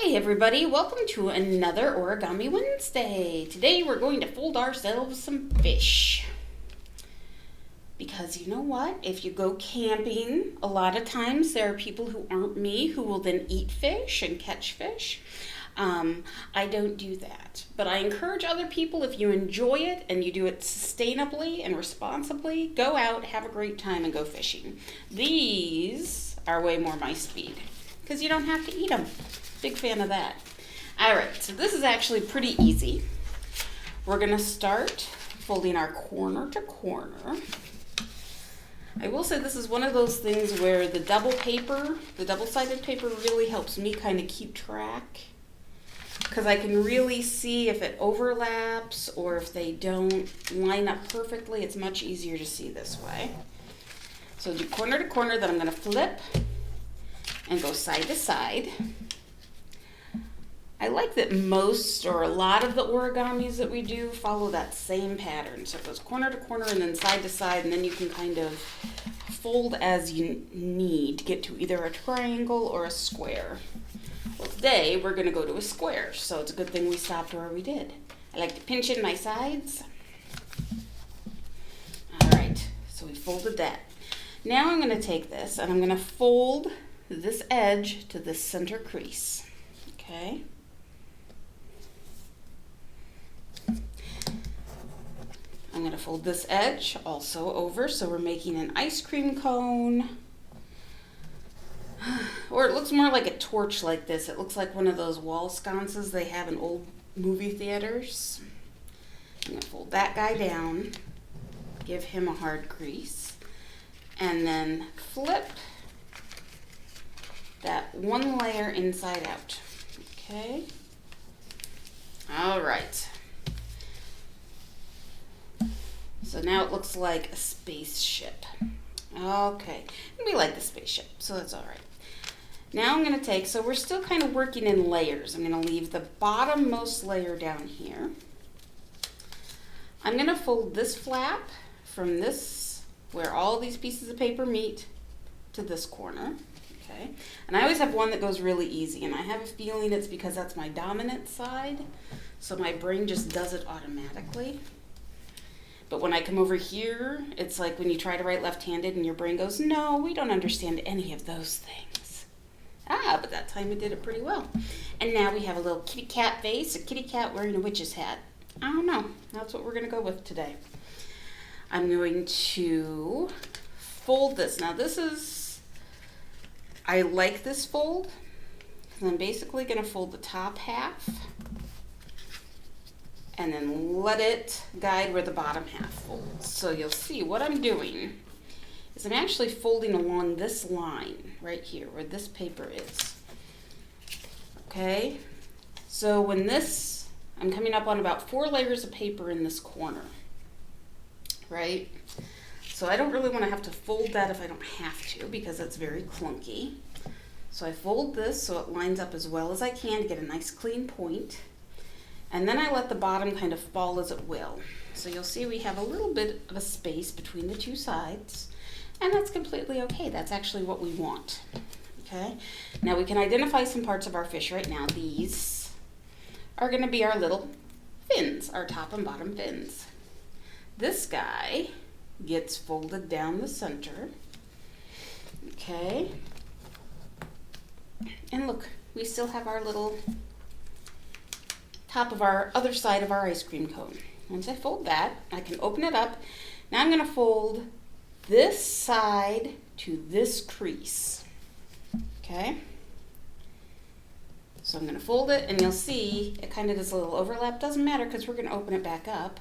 Hi everybody, welcome to another Origami Wednesday. Today we're going to fold ourselves some fish. Because you know what? If you go camping, a lot of times there are people who aren't me who will then eat fish and catch fish. I don't do that. But I encourage other people, if you enjoy it and you do it sustainably and responsibly, go out, have a great time, and go fishing. These are way more my speed because you don't have to eat them. Big fan of that. All right, so this is actually pretty easy. We're going to start folding our corner to corner. I will say this is one of those things where the double-sided paper really helps me kind of keep track, because I can really see if it overlaps or if they don't line up perfectly. It's much easier to see this way. So do corner to corner, then I'm going to flip and go side to side. I like that most or a lot of the origamis that we do follow that same pattern. So it goes corner to corner and then side to side, and then you can kind of fold as you need to get to either a triangle or a square. Well, today we're going to go to a square, so it's a good thing we stopped where we did. I like to pinch in my sides. All right, so we folded that. Now I'm going to take this and I'm going to fold this edge to this center crease. Okay. I'm going to fold this edge also over, so we're making an ice cream cone. Or it looks more like a torch like this. It looks like one of those wall sconces they have in old movie theaters. I'm going to fold that guy down, give him a hard crease, and then flip that one layer inside out. Okay. All right. So now it looks like a spaceship. Okay. We like the spaceship, so that's all right. Now I'm going to take, so we're still kind of working in layers. I'm going to leave the bottommost layer down here. I'm going to fold this flap from this, where all these pieces of paper meet, to this corner. Okay. And I always have one that goes really easy, and I have a feeling it's because that's my dominant side, so my brain just does it automatically. But when I come over here, it's like when you try to write left-handed and your brain goes, no, we don't understand any of those things. But that time it did it pretty well. And now we have a little kitty cat face, a kitty cat wearing a witch's hat. I don't know. That's what we're going to go with today. I'm going to fold this. Now this is, I like this fold, because I'm basically going to fold the top half and then let it guide where the bottom half folds. So you'll see what I'm doing is I'm actually folding along this line right here where this paper is. Okay, so when this, I'm coming up on about 4 layers of paper in this corner, right? So I don't really want to have to fold that if I don't have to, because that's very clunky. So I fold this so it lines up as well as I can to get a nice clean point. And then I let the bottom kind of fall as it will. So you'll see we have a little bit of a space between the two sides, and that's completely okay. That's actually what we want. Okay. Now we can identify some parts of our fish right now. These are going to be our little fins, our top and bottom fins. This guy gets folded down the center. Okay. And look, we still have our little top of our other side of our ice cream cone. Once I fold that, I can open it up. Now I'm going to fold this side to this crease. Okay? So I'm going to fold it, and you'll see it kind of does a little overlap. Doesn't matter because we're going to open it back up.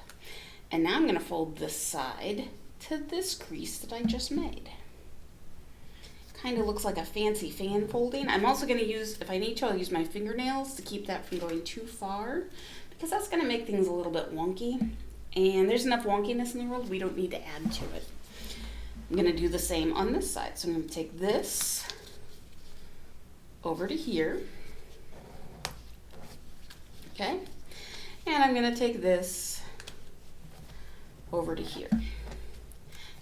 And now I'm going to fold this side to this crease that I just made. Kind of looks like a fancy fan folding. I'm also going to use, if I need to, I'll use my fingernails to keep that from going too far, because that's going to make things a little bit wonky. And there's enough wonkiness in the world, we don't need to add to it. I'm going to do the same on this side. So I'm going to take this over to here. Okay? And I'm going to take this over to here.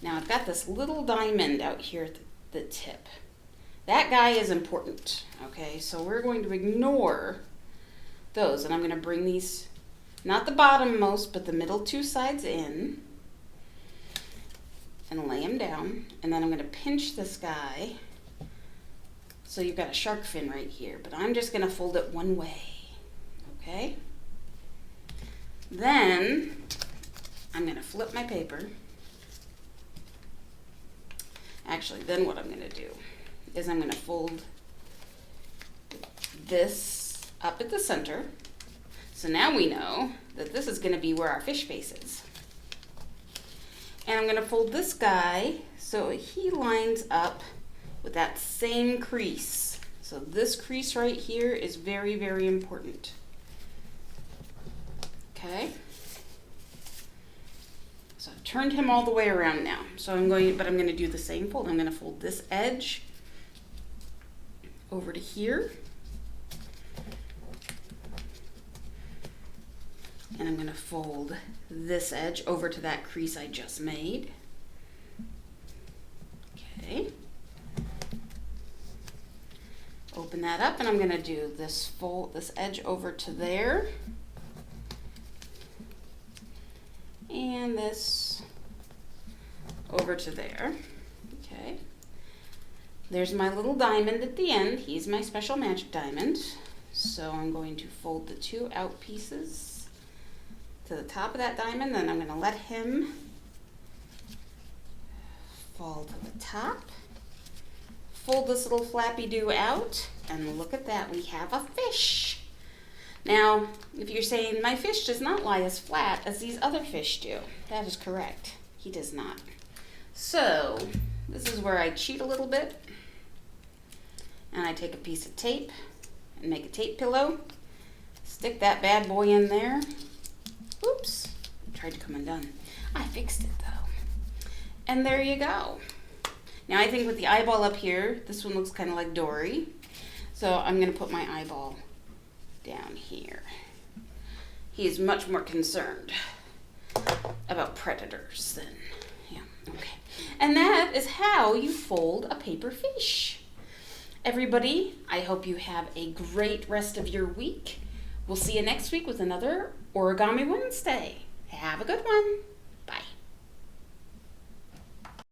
Now I've got this little diamond out here at the tip. That guy is important, okay? So we're going to ignore those, and I'm going to bring these, not the bottommost, but the middle two sides in, and lay them down, and then I'm going to pinch this guy. So you've got a shark fin right here, but I'm just going to fold it one way, okay? Then I'm going to flip my paper. Actually, then what I'm going to do is I'm going to fold this up at the center. So now we know that this is going to be where our fish face is. And I'm going to fold this guy so he lines up with that same crease. So this crease right here is very, very important. Okay? So I've turned him all the way around now. So I'm going to do the same fold. I'm going to fold this edge over to here. And I'm going to fold this edge over to that crease I just made. Okay. Open that up, and I'm going to do this edge over to there. And this over to there. Okay. There's my little diamond at the end. He's my special magic diamond. So I'm going to fold the two out pieces to the top of that diamond, then I'm going to let him fall to the top. Fold this little flappy-doo out, and look at that, we have a fish. Now, if you're saying, my fish does not lie as flat as these other fish do, that is correct. He does not. So, this is where I cheat a little bit, and I take a piece of tape and make a tape pillow, stick that bad boy in there. Oops, tried to come undone. I fixed it though. And there you go. Now I think with the eyeball up here, this one looks kind of like Dory. So I'm going to put my eyeball down here. He is much more concerned about predators than, yeah, okay. And that is how you fold a paper fish. Everybody, I hope you have a great rest of your week. We'll see you next week with another Origami Wednesday. Have a good one.